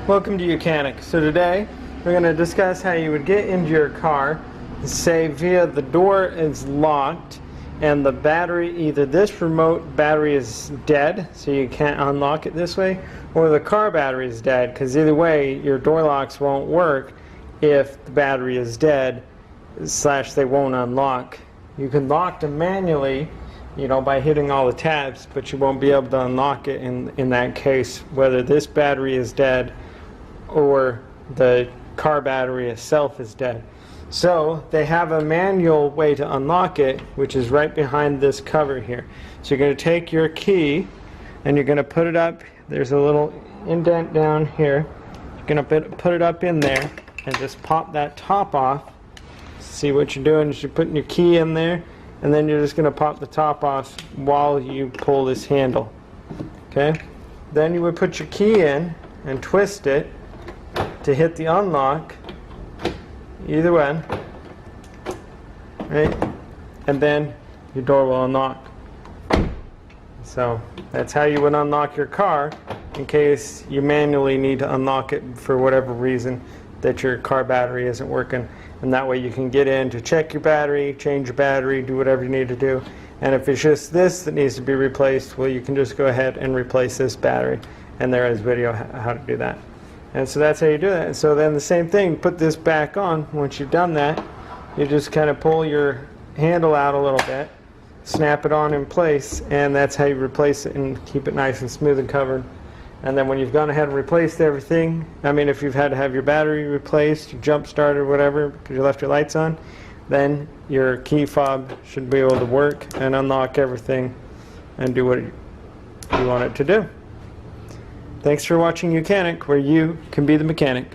Welcome to YOUCANIC. So today we're going to discuss how you would get into your car, say via the door is locked and the battery, either this remote battery is dead so you can't unlock it this way, or the car battery is dead, because either way your door locks won't work if the battery is dead / they won't unlock. You can lock them manually, by hitting all the tabs, but you won't be able to unlock it in that case, whether this battery is dead or the car battery itself is dead. So they have a manual way to unlock it, which is right behind this cover here. So you're going to take your key and you're going to put it up. There's a little indent down here. You're going to put it up in there and just pop that top off. See what you're doing is you're putting your key in there, and then you're just going to pop the top off while you pull this handle. Okay? Then you would put your key in and twist it to hit the unlock, either one, right? And then your door will unlock. So that's how you would unlock your car in case you manually need to unlock it for whatever reason that your car battery isn't working. And that way you can get in to check your battery, change your battery, do whatever you need to do. And if it's just this that needs to be replaced, well, you can just go ahead and replace this battery. And there is a video how to do that. And so that's how you do that. And so then the same thing, put this back on. Once you've done that, you just kind of pull your handle out a little bit, snap it on in place, and that's how you replace it and keep it nice and smooth and covered. And then when you've gone ahead and replaced everything, if you've had to have your battery replaced, your jump started, whatever, because you left your lights on, then your key fob should be able to work and unlock everything and do what you want it to do. Thanks for watching YOUCANIC, where you can be the mechanic.